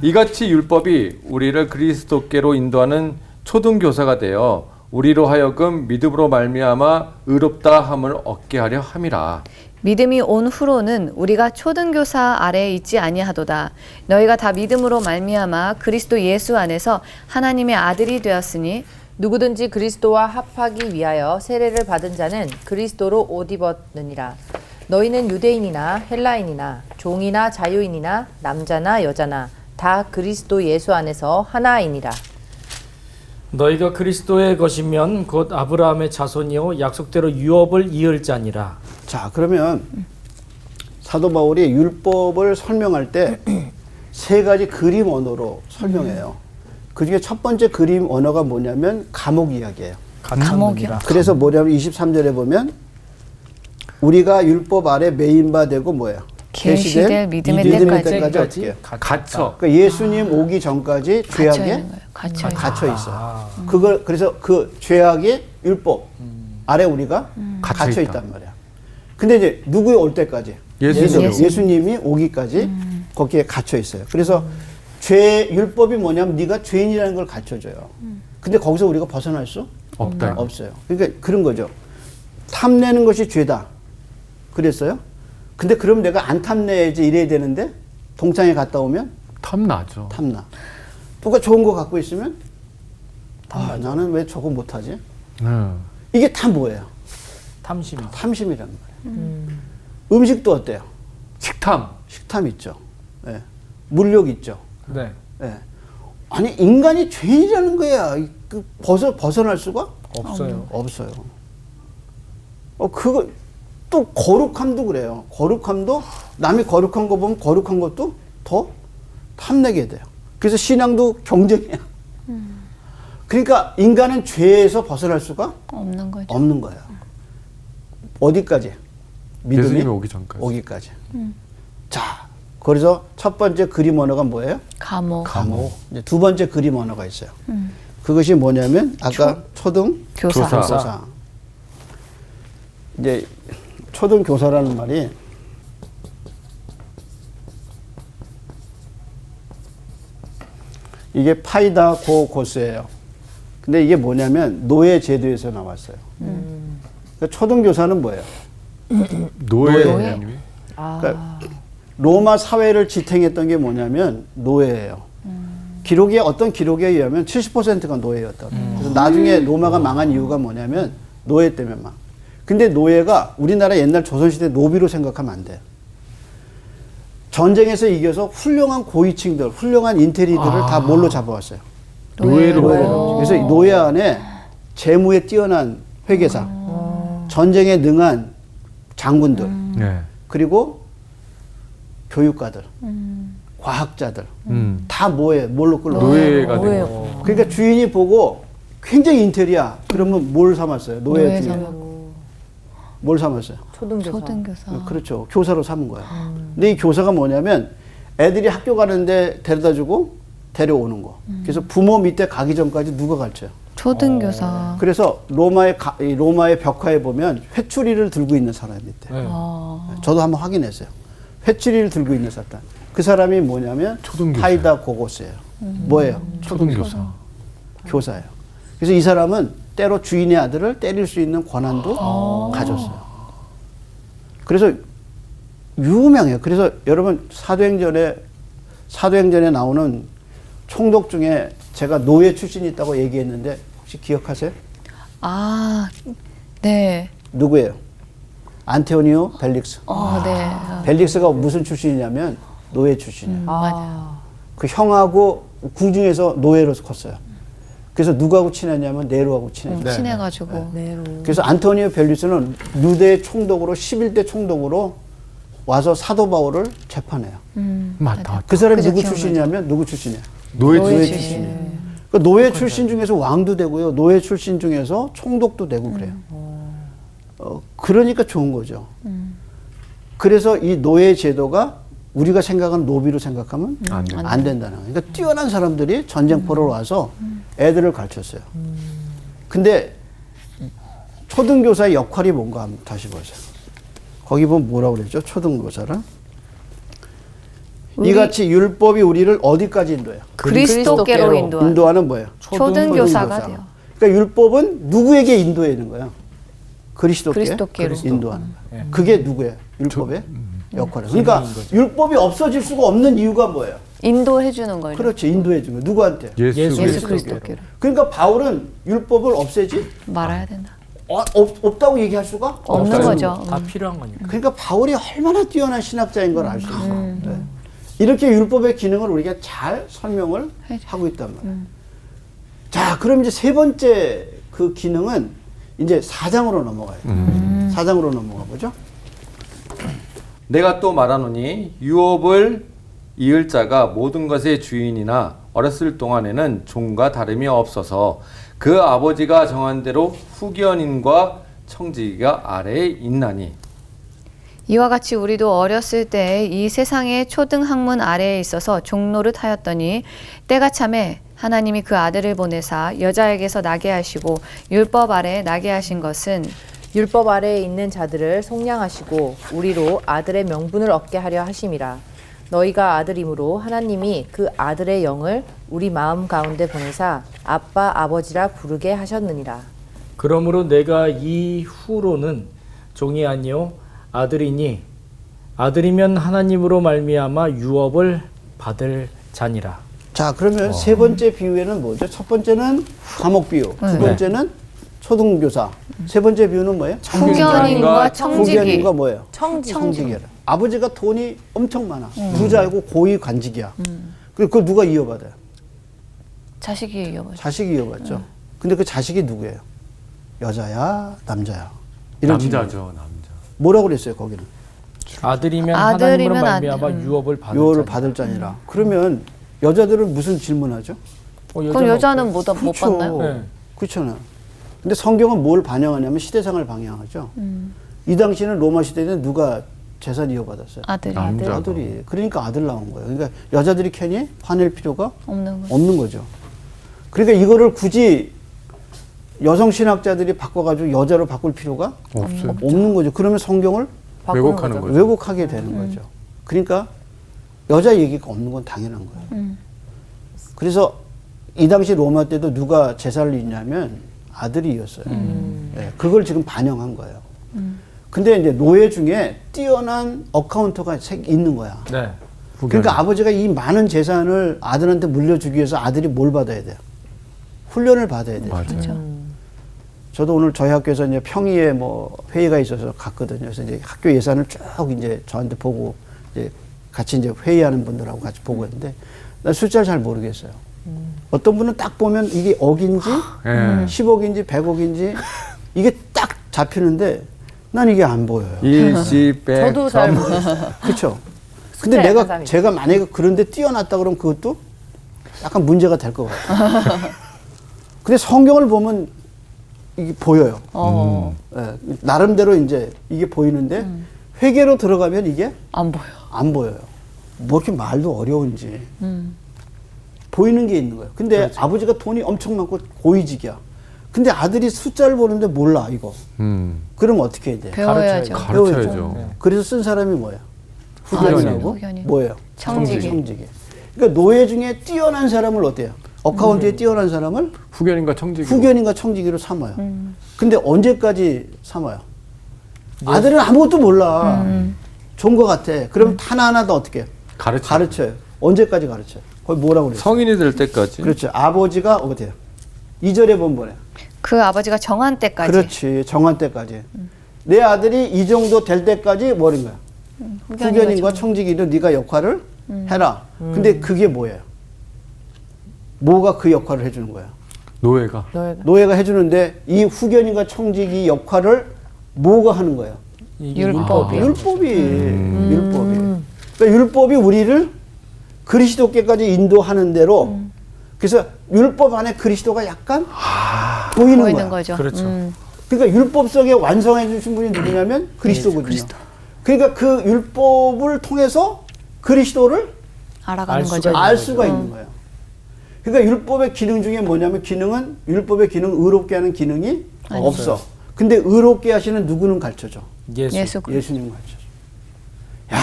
A: 이같이 율법이 우리를 그리스도께로 인도하는 초등교사가 되어 우리로 하여금 믿음으로 말미암아 의롭다 함을 얻게 하려 함이라.
E: 믿음이 온 후로는 우리가 초등교사 아래에 있지 아니하도다. 너희가 다 믿음으로 말미암아 그리스도 예수 안에서 하나님의 아들이 되었으니
B: 누구든지 그리스도와 합하기 위하여 세례를 받은 자는 그리스도로 옷 입었느니라. 너희는 유대인이나 헬라인이나 종이나 자유인이나 남자나 여자나 다 그리스도 예수 안에서 하나이니라.
C: 너희가 그리스도의 것이면 곧 아브라함의 자손이요 약속대로 유업을 이을 자니라.
D: 자, 그러면 사도 바울이 율법을 설명할 때 세 가지 그림 언어로 설명해요. 그중에 첫 번째 그림 언어가 뭐냐면 감옥 이야기예요.
C: 감옥이라.
D: 그래서 뭐냐면 23절에 보면 우리가 율법 아래 매인 바 되고 뭐예요?
E: 계시될 믿음의
D: 때까지 어떻게 해요?
A: 갇혀.
D: 그러니까 예수님 오기 전까지 죄악에 갇혀 있어요. 그걸 그래서 그 죄악의 율법 아래 우리가 갇혀 있단 말이야. 근데 이제 누구 올 때까지? 예수님이 오기까지 거기에 갇혀 있어요. 그래서 죄 율법이 뭐냐면 네가 죄인이라는 걸 가르쳐줘요. 근데 거기서 우리가 벗어날 수
A: 없다.
D: 없어요. 그러니까 그런 거죠. 탐내는 것이 죄다. 그랬어요? 근데 그럼 내가 안 탐내야지 이래야 되는데 동창회 갔다 오면
A: 탐나죠.
D: 탐나. 누가 좋은 거 갖고 있으면 나는 왜 저거 못하지? 이게 다 뭐예요?
C: 탐심이죠.
D: 탐심이라는 거예요. 음식도 어때요?
A: 식탐.
D: 식탐 있죠. 예. 물욕 있죠.
C: 네.
D: 예. 아니 인간이 죄인이라는 거야. 그 벗어날 수가
C: 없어요.
D: 없어요. 그거 또 거룩함도 그래요. 거룩함도 남이 거룩한 거 보면 거룩한 것도 더 탐내게 돼요. 그래서 신앙도 경쟁이야. 그러니까 인간은 죄에서 벗어날 수가
E: 없는 거죠.
D: 없는 거예요. 어디까지? 믿음이
A: 예수님이 오기 전까지.
D: 오기까지. 자, 그래서 첫 번째 그림 언어가 뭐예요?
E: 감옥.
D: 이제 두 번째 그림 언어가 있어요. 그것이 뭐냐면 아까 초등
E: 교사.
D: 교사. 이제 초등 교사라는 말이 이게 파이다 고고스예요. 근데 이게 뭐냐면 노예 제도에서 나왔어요. 그러니까 초등 교사는 뭐예요?
A: 노예.
D: 그러니까 로마 사회를 지탱했던 게 뭐냐면 노예예요. 기록에 어떤 기록에 의하면 70%가 노예였다. 그래서 나중에 로마가 망한 이유가 뭐냐면 노예 때문에 망. 근데 노예가 우리나라 옛날 조선시대 노비로 생각하면 안 돼요. 전쟁에서 이겨서 훌륭한 고위층들, 훌륭한 인테리들을 다 뭘로 잡아왔어요?
A: 노예로.
D: 그래서 이 노예 안에 재무에 뛰어난 회계사, 전쟁에 능한 장군들,
A: 네.
D: 그리고 교육가들, 과학자들 다 뭐예요? 뭘로 끌고
A: 노예가
B: 노예요.
A: 되고.
D: 그러니까 주인이 보고 굉장히 인테리어. 그러면 뭘 삼았어요? 노예
E: 노예
D: 중에
E: 삼았고.
D: 뭘 삼았어요?
B: 초등교사.
E: 초등교사.
D: 그렇죠. 교사로 삼은 거야. 근데 이 교사가 뭐냐면 애들이 학교 가는데 데려다주고 데려오는 거. 그래서 부모 밑에 가기 전까지 누가 가르쳐요?
E: 초등교사.
D: 그래서 이 로마의 벽화에 보면 회추리를 들고 있는 사람이 있대.
A: 네.
D: 저도 한번 확인했어요. 회추리를 들고 있는 사람. 그 사람이 뭐냐면
A: 초등교사.
D: 파이다 고고스예요. 뭐예요?
A: 초등교사.
D: 교사예요. 그래서 이 사람은 때로 주인의 아들을 때릴 수 있는 권한도 가졌어요. 그래서 유명해요. 그래서 여러분 사도행전에 나오는 총독 중에 제가 노예 출신이 있다고 얘기했는데 혹시 기억하세요?
E: 아, 네.
D: 누구예요? 안테오니오 벨릭스.
E: 네.
D: 벨릭스가 무슨 출신이냐면 노예 출신이에요.
E: 맞아요.
D: 그 형하고 궁중에서 노예로 컸어요. 그래서 누구하고 친했냐면 네로하고 친했어요.
E: 친해가지고.
B: 네로.
D: 그래서 안토니오 벨리스는 유대 총독으로 11대 총독으로 와서 사도 바울을 재판해요.
A: 맞다.
D: 그 사람이
E: 그죠,
D: 누구
E: 기억나죠.
D: 출신이냐면 누구 출신이에요?
A: 노예
D: 노예
A: 출신.
D: 출신이에요. 그러니까 노예 출신 중에서 왕도 되고요. 노예 출신 중에서 총독도 되고 그래요. 그러니까 좋은 거죠. 그래서 이 노예 제도가 우리가 생각하는 노비로 생각하면
A: 안 된다.
D: 안 된다는 거예요. 그러니까 뛰어난 사람들이 전쟁터로 와서 애들을 가르쳤어요. 근데 초등교사의 역할이 뭔가 한번 다시 보세요. 거기 보면 뭐라고 그랬죠? 초등교사를. 이같이 율법이 우리를 어디까지 인도해요?
E: 그리스도께로 인도하는.
D: 인도하는 뭐예요?
E: 초등교사가 돼요.
D: 그러니까 율법은 누구에게 인도하는 거예요? 그리스도께
E: 그리스도께로.
D: 인도하는 거예요. 그게 누구예요? 율법의 역할이에요. 그러니까 율법이 없어질 수가 없는 이유가 뭐예요?
E: 인도해주는 거죠.
D: 그렇지, 인도해 주는 거. 누구한테?
A: 예수
E: 예수 그리스도께로.
D: 그러니까 바울은 율법을 없애지
E: 말아야 된다.
D: 없다고 얘기할 수가
E: 없는
D: 없어요.
E: 거죠.
C: 다 필요한 거니까.
D: 그러니까 바울이 얼마나 뛰어난 신학자인 걸 알 수 있어요. 네. 이렇게 율법의 기능을 우리가 잘 설명을 하고 있단 말이에요. 자, 그럼 이제 세 번째 그 기능은 이제 4장으로 넘어가요. 4장으로 넘어가 보죠.
A: 내가 또 말하노니 유업을 이을 자가 모든 것의 주인이나 어렸을 동안에는 종과 다름이 없어서 그 아버지가 정한 대로 후견인과 청지기가 아래에 있나니.
E: 이와 같이 우리도 어렸을 때 이 세상의 초등 학문 아래에 있어서 종노릇 하였더니 때가 참에 하나님이 그 아들을 보내사 여자에게서 나게 하시고 율법 아래에 나게 하신 것은
B: 율법 아래에 있는 자들을 속량하시고 우리로 아들의 명분을 얻게 하려 하심이라. 너희가 아들이므로 하나님이 그 아들의 영을 우리 마음 가운데 보내사 아빠 아버지라 부르게 하셨느니라.
C: 그러므로 내가 이후로는 종이 아니요 아들이니 아들이면 하나님으로 말미암아 유업을 받을 자니라.
D: 자, 그러면 세 번째 비유에는 뭐죠? 첫 번째는 감옥 비유, 두 번째는 초등교사, 세 번째 비유는 뭐예요?
E: 후견인과 청지기.
D: 후견인과 뭐예요?
B: 청지기.
D: 아버지가 돈이 엄청 많아. 부자이고 고위 관직이야. 그걸 누가 이어받아요?
E: 자식이 이어받죠.
D: 자식이 이어받죠. 근데 그 자식이 누구예요? 여자야, 남자야? 이런 질문.
A: 남자죠, 남자.
D: 뭐라고 그랬어요, 거기는?
C: 아들이면
E: 아들이면
C: 하나님으로 말미암아 유업을 받을
D: 유업을
C: 자니라.
D: 받을 자니라. 그러면 여자들은 무슨 질문하죠?
E: 그럼 여자는 못
D: 그렇죠.
E: 받나요?
C: 네.
D: 그렇잖아요. 근데 성경은 뭘 반영하냐면 시대상을 반영하죠. 이 당시에는 로마 시대에는 누가 재산 이어받았어요?
E: 아들이
A: 남자.
D: 아들이. 그러니까 아들 나온 거예요. 그러니까 여자들이 괜히 화낼 필요가
E: 없는 거.
D: 없는 거죠. 그러니까 이거를 굳이 여성 신학자들이 바꿔가지고 여자로 바꿀 필요가
A: 없어요.
D: 없는 거죠. 그러면 성경을
B: 바꾸는
A: 왜곡하는
B: 거죠.
A: 거죠.
D: 왜곡하게 되는 거죠. 그러니까 여자 얘기가 없는 건 당연한 거예요. 그래서 이 당시 로마 때도 누가 제사를 잇냐면 아들이었어요. 네, 그걸 지금 반영한 거예요. 근데 이제 노예 중에 뛰어난 어카운터가 있는 거야.
C: 네.
D: 그러니까 아버지가 이 많은 재산을 아들한테 물려주기 위해서 아들이 뭘 받아야 돼요? 훈련을 받아야 돼요.
A: 맞아요.
D: 저도 오늘 저희 학교에서 이제 평의에 뭐 회의가 있어서 갔거든요. 그래서 이제 학교 예산을 쭉 이제 저한테 보고 이제 같이 이제 회의하는 분들하고 같이 보고 했는데 난 숫자를 잘 모르겠어요. 어떤 분은 딱 보면 이게 억인지
A: 예.
D: 10억인지 100억인지 이게 딱 잡히는데 난 이게 안 보여요.
A: 일시백.
B: 저도 잘 모르겠어요.
D: 그렇죠. 근데
B: 숫자에
D: 내가
B: 가감이
D: 제가 만약에 그런데 뛰어났다 그러면 그것도 약간 문제가 될 것 같아요. 근데 성경을 보면 이게 보여요. 예, 나름대로 이제 이게 보이는데 회계로 들어가면 이게
E: 안 보여.
D: 안 보여요. 뭐 이렇게 말도 어려운지 보이는 게 있는 거예요. 근데 아버지가 돈이 엄청 많고 고위직이야. 근데 아들이 숫자를 보는데 몰라 이거. 그럼 어떻게 해야 돼?
E: 배워야죠.
A: 가르쳐야죠.
D: 그래서 쓴 사람이 뭐야?
A: 후견인.
D: 후견이라고?
E: 후견인.
D: 뭐예요?
E: 청지기.
D: 청지기. 그러니까 노예 중에 뛰어난 사람을 어때요? 어카운트에 뛰어난 사람을
A: 후견인과 청지기.
D: 후견인과 청지기로 삼아요. 근데 언제까지 삼아요? 아들은 아무것도 몰라. 좋은 것 같아. 그럼 하나하나 다 어떻게 해요? 가르쳐요. 언제까지 가르쳐요? 거의 뭐라고 그랬어요?
A: 성인이 될 때까지.
D: 그렇죠. 아버지가 어때요? 2절에 보면 뭐래요?
E: 그 아버지가 정한 때까지.
D: 그렇지. 정한 때까지. 내 아들이 이 정도 될 때까지 뭐인 거야? 후견인과 청지기로 네가 역할을 해라. 근데 그게 뭐예요? 뭐가 그 역할을 해주는 거야?
A: 노예가.
D: 노예가 해주는데 이 후견인과 청지기 역할을 뭐가 하는 거예요?
E: 율법이.
D: 율법이. 율법이. 그러니까 율법이 우리를 그리스도께까지 인도하는 대로 그래서 율법 안에 그리스도가 약간 보이는 거야.
E: 거죠.
C: 그렇죠.
D: 그러니까 율법 속에 완성해 주신 분이 누구냐면 그리스도거든요. 그러니까 그 율법을 통해서 그리스도를
E: 알아가는
C: 알 수가
E: 거죠.
C: 있는
D: 알 수가 있는 거예요. 그러니까 율법의 기능 중에 뭐냐면 기능은 율법의 기능 의롭게 하는 기능이 없어. 근데 의롭게 하시는 누구는 가르쳐줘.
E: 예수.
D: 예수님 가르쳐줘. 야,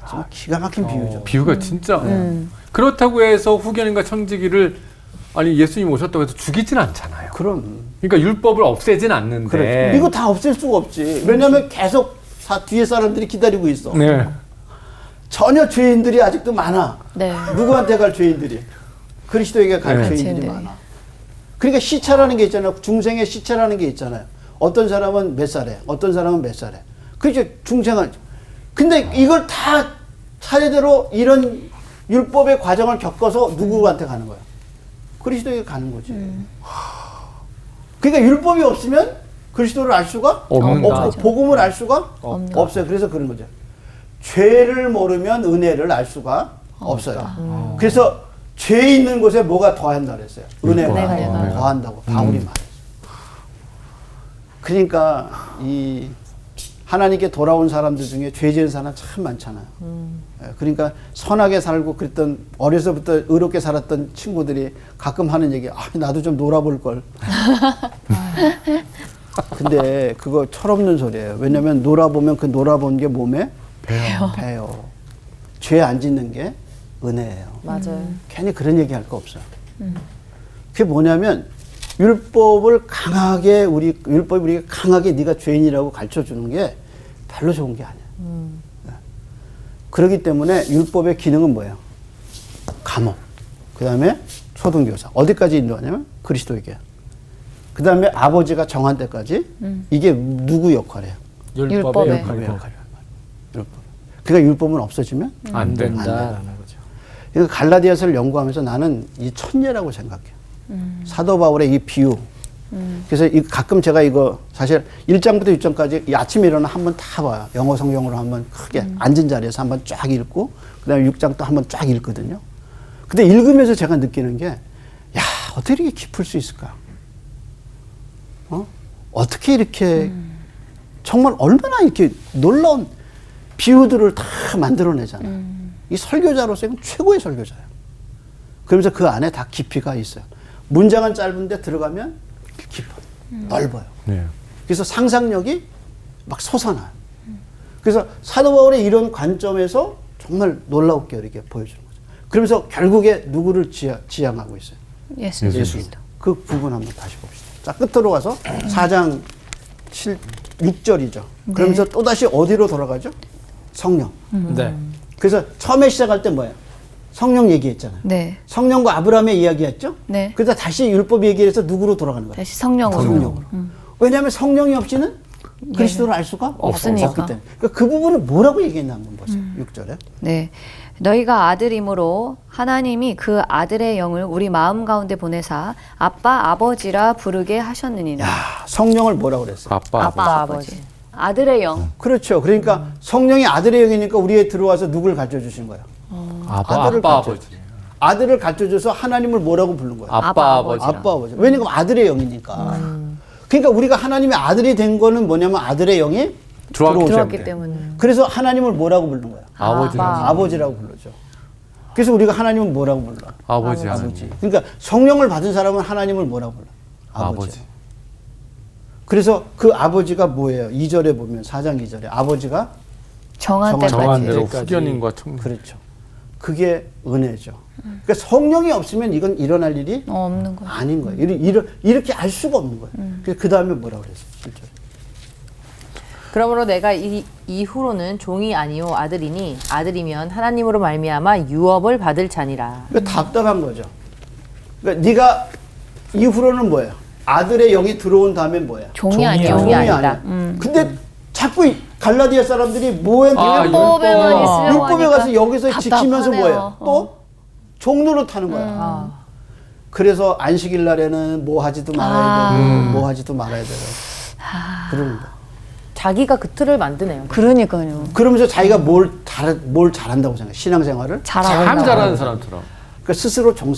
D: 정말 기가 막힌 비유죠.
A: 비유가 진짜. 그렇다고 해서 후견인과 청지기를 아니 예수님 오셨다고 해서 죽이진 않잖아요.
D: 그럼.
A: 그러니까 율법을 없애진 않는데.
D: 그래. 이거 다 없앨 수가 없지. 왜냐하면 계속 뒤에 사람들이 기다리고 있어.
A: 네.
D: 전혀 죄인들이 아직도 많아.
E: 네.
D: 누구한테 갈 죄인들이? 그리스도에게 갈
A: 네.
D: 죄인들이
E: 죄인들이.
D: 많아. 그러니까 시차라는 게 있잖아요. 중생의 시차라는 게 있잖아요. 어떤 사람은 몇 살에, 어떤 사람은 몇 살에. 그죠? 중생은. 근데 이걸 다 차례대로 이런 율법의 과정을 겪어서 누구한테 가는 거야? 그리스도에게 가는 거지. 그러니까 율법이 없으면 그리스도를 알 수가
A: 없는다.
D: 없고 복음을 알 수가 없어요. 그래서 그런 거죠. 죄를 모르면 은혜를 알 수가 없어요. 그래서 죄 있는 곳에 뭐가 더한다 그랬어요? 은혜가
E: 은혜가
D: 더한다고 바울이 말했어요. 그러니까 이 하나님께 돌아온 사람들 중에 죄 지은 사람 참 많잖아요. 예, 그러니까 선하게 살고 그랬던 어려서부터 의롭게 살았던 친구들이 가끔 하는 얘기, 나도 좀 놀아볼 걸. 근데 그거 철없는 소리예요. 왜냐면 놀아보면 그 놀아본 게 몸에 배요. 죄 안 짓는 게 은혜예요.
B: 맞아요.
D: 괜히 그런 얘기 할 거 없어요. 그게 뭐냐면 율법을 강하게 율법이 우리가 강하게 네가 죄인이라고 가르쳐 주는 게 별로 좋은 게 아니야. 네. 그렇기 때문에 율법의 기능은 뭐예요? 감옥. 그다음에 초등교사. 어디까지 인도하냐면 그리스도에게. 그다음에 아버지가 정한 때까지 이게 누구 역할이에요?
E: 율법의.
D: 율법의 역할이에요. 율법. 그러니까 율법은 없어지면
A: 안 된다.
C: 된다라는 거죠.
D: 그러니까 갈라디아서를 연구하면서 나는 이 천재라고 생각해요. 사도 바울의 이 비유. 그래서 가끔 제가 이거 사실 1장부터 6장까지 아침에 일어나 한번 다 봐요. 영어 성경으로 한번 크게 앉은 자리에서 한번 쫙 읽고 그다음에 6장 또 한번 쫙 읽거든요. 근데 읽으면서 제가 느끼는 게 어떻게 이렇게 깊을 수 있을까? 어떻게 이렇게 정말 얼마나 이렇게 놀라운 비유들을 다 만들어내잖아요. 이 설교자로서 이건 최고의 설교자예요. 그러면서 그 안에 다 깊이가 있어요. 문장은 짧은데 들어가면 깊어요. 넓어요.
A: 네.
D: 그래서 상상력이 막 솟아나요. 그래서 사도 바울의 이런 관점에서 정말 놀랍게 이렇게 보여주는 거죠. 그러면서 결국에 누구를 지향하고 있어요?
E: 예수
D: 예수.
E: 그리스도.
D: 그 부분 한번 다시 봅시다. 자, 끝으로 가서 4장 6절이죠. 그러면서 또다시 어디로 돌아가죠? 성령.
C: 네.
D: 그래서 처음에 시작할 때 뭐예요? 성령 얘기했잖아요.
E: 네.
D: 성령과 아브라함의 이야기했죠?
E: 네.
D: 그래서 다시 율법 얘기해서 누구로 돌아가는 거예요?
E: 다시 성령으로.
D: 성령으로. 왜냐하면 성령이 없이는 그리스도를 알 수가
E: 없으니까.
D: 없기 때문에. 그러니까 그 부분을 뭐라고 얘기했나 한번 보세요. 6절에.
E: 네. 너희가 아들이므로 하나님이 그 아들의 영을 우리 마음 가운데 보내사 아빠 아버지라 부르게 하셨느니라.
D: 야, 성령을 뭐라고 그랬어요?
A: 아빠, 아버지.
B: 아빠 아버지.
E: 아들의 영.
D: 그렇죠. 그러니까 성령이 아들의 영이니까 우리에 들어와서 누굴 가르쳐 주신 거예요? 아들을
A: 아빠,
D: 가르쳐
A: 아버지.
D: 아들을 가르쳐 줘서 하나님을 뭐라고 부른 거예요?
A: 아빠, 아버지.
D: 아빠 아버지. 왜냐면 아들의 영이니까. 그러니까 우리가 하나님의 아들이 된 거는 뭐냐면 아들의 영이
E: 들어왔기 때문에.
D: 그래서 하나님을 뭐라고 부르는 거야?
A: 아버지라고.
D: 아버지라고 부르죠. 그래서 우리가 하나님을 뭐라고 불러?
A: 아버지.
D: 아버지. 그러니까 성령을 받은 사람은 하나님을 뭐라고 불러?
A: 아버지.
D: 그래서 그 아버지가 뭐예요? 2절에 보면 4장 2절에 아버지가
E: 정한
A: 정한
E: 때까지.
A: 대로
C: 때까지.
A: 후견인과 청년.
D: 그렇죠. 그게 은혜죠. 그러니까 성령이 없으면 이건 일어날 일이
E: 없는 거예요.
D: 아닌 거예요. 이렇게 알 수가 없는 거예요. 그 다음에 뭐라고 그랬어요? 7절에.
B: 그러므로 내가 이후로는 종이 아니요 아들이니 아들이면 하나님으로 말미암아 유업을 받을 자니라.
D: 그러니까 답답한 거죠. 그러니까 네가 이후로는 뭐예요? 아들의 영이 들어온 다음에 뭐야?
E: 종이 아니에요.
B: 종이 아니다.
D: 근데 자꾸 이 갈라디아 사람들이 뭐에
E: 율법에만 있으려고
D: 율법에
E: 하니까
D: 가서 여기서 지키면서
E: 답답하네요.
D: 뭐예요? 또 종로로 타는 거야. 그래서 안식일 날에는 뭐 하지도 말아야 되고 뭐 하지도 말아야 되고 그러는 거야.
B: 자기가 그 틀을 만드네요.
E: 그러니까요.
D: 그러면서 자기가 뭘 잘한다고 생각해. 신앙생활을
E: 잘하고
A: 참
E: 있나
A: 잘하는
E: 봐요.
A: 사람처럼.
D: 그러니까 스스로 종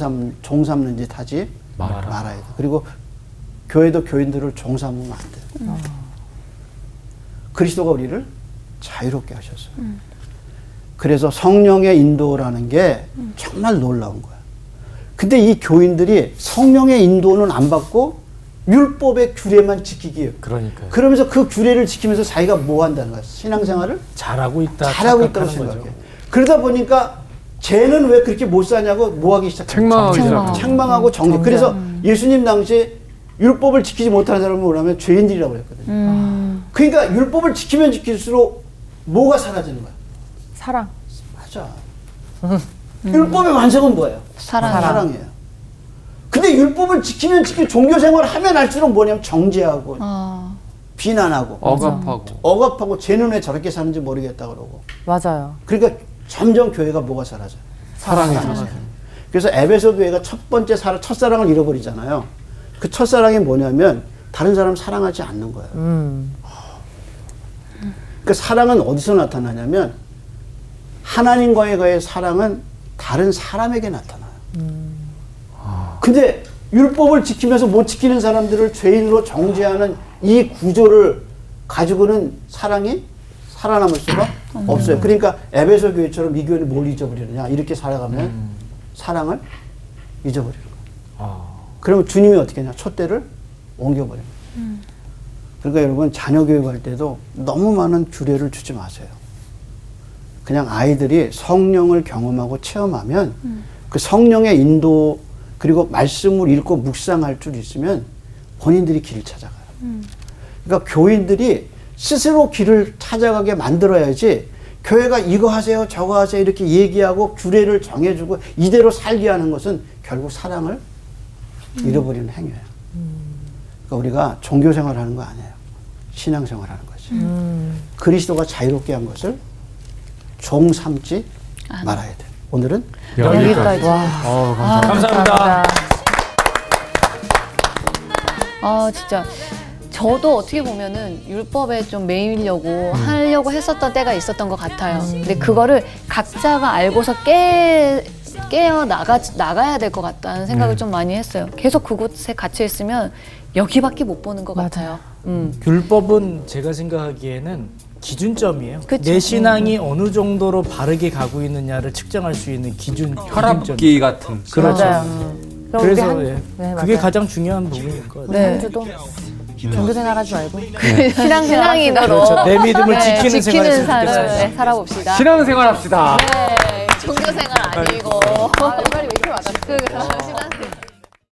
D: 삼는 짓 하지 말아야 돼. 그리고 교회도 교인들을 종 삼으면 안 돼. 그리스도가 우리를 자유롭게 하셨어요. 그래서 성령의 인도라는 게 정말 놀라운 거야. 근데 이 교인들이 성령의 인도는 안 받고 율법의 규례만 지키기.
C: 그러니까요.
D: 그러면서 그 규례를 지키면서 자기가 뭐 한다는 거야? 신앙생활을
C: 잘하고 있다.
D: 잘하고 있다고
C: 착각하는
D: 생각해.
C: 거죠.
D: 그러다 보니까 쟤는 왜 그렇게 못 사냐고 뭐 하기 시작해.
A: 책망하기 시작해요.
D: 책망하고 정죄. 그래서 예수님 당시에 율법을 지키지 못하는 사람을 뭐냐면 죄인들이라고 그랬거든요. 그러니까 율법을 지키면 지킬수록 뭐가 사라지는 거야?
B: 사랑.
D: 맞아. 율법의 완성은 뭐예요? 사랑이에요. 근데 율법을 지키면 종교 생활을 하면 할수록 뭐냐면 정죄하고 비난하고 억압하고 쟤는 왜 저렇게 사는지 모르겠다 그러고.
B: 맞아요.
D: 그러니까 점점 교회가 뭐가 사라져요?
A: 사랑이 사라져요.
D: 그래서 에베소 교회가 첫 번째 첫사랑을 잃어버리잖아요. 그 첫사랑이 뭐냐면 다른 사람 사랑하지 않는 거예요. 그러니까 사랑은 어디서 나타나냐면 하나님과의 사랑은 다른 사람에게 나타나요. 근데 율법을 지키면서 못 지키는 사람들을 죄인으로 정죄하는 이 구조를 가지고는 사랑이 살아남을 수가 없어요. 그러니까 에베소 교회처럼 이 교회는 뭘 잊어버리느냐. 이렇게 살아가면 사랑을 잊어버리는 거예요. 그러면 주님이 어떻게 하냐. 촛대를 옮겨버려요. 그러니까 여러분 자녀 교육할 때도 너무 많은 규례를 주지 마세요. 그냥 아이들이 성령을 경험하고 체험하면 그 성령의 인도 그리고 말씀을 읽고 묵상할 줄 있으면 본인들이 길을 찾아가요. 그러니까 교인들이 스스로 길을 찾아가게 만들어야지 교회가 이거 하세요 저거 하세요 이렇게 얘기하고 규례를 정해주고 이대로 살게 하는 것은 결국 사랑을 잃어버리는 행위예요. 그러니까 우리가 종교생활을 하는 거 아니에요. 신앙생활을 하는 거지. 그리스도가 자유롭게 한 것을 종 삼지 말아야 돼. 오늘은
E: 여기까지.
C: 감사합니다.
E: 진짜 저도 어떻게 보면은 율법에 좀 매이려고 하려고 했었던 때가 있었던 것 같아요. 근데 그거를 각자가 알고서 깨어 나가야 될 것 같다는 생각을 좀 많이 했어요. 계속 그곳에 갇혀 있으면 여기밖에 못 보는 것 같아요.
C: 율법은 제가 생각하기에는 기준점이에요.
E: 그쵸.
C: 내 신앙이 어느 정도로 바르게 가고 있느냐를 측정할 수 있는 기준점.
A: 혈압기 같은.
C: 그렇죠.
B: 맞아요. 그럼 우리
C: 그래서
B: 한-
C: 예,
B: 네,
C: 그게
B: 맞아요.
C: 가장 중요한 부분일 거예요.
B: 우리 한 주도 종교 생활하지 말고
E: 신앙인으로
C: 그렇죠. 내 믿음을 지키는 생활을 했으면
E: 삶을
C: 좋겠어요.
E: 살아봅시다.
A: 신앙생활 합시다.
E: 네, 종교 생활 아니고.
B: 아, 이 말이 왜 이렇게 맞았어?
E: 신앙.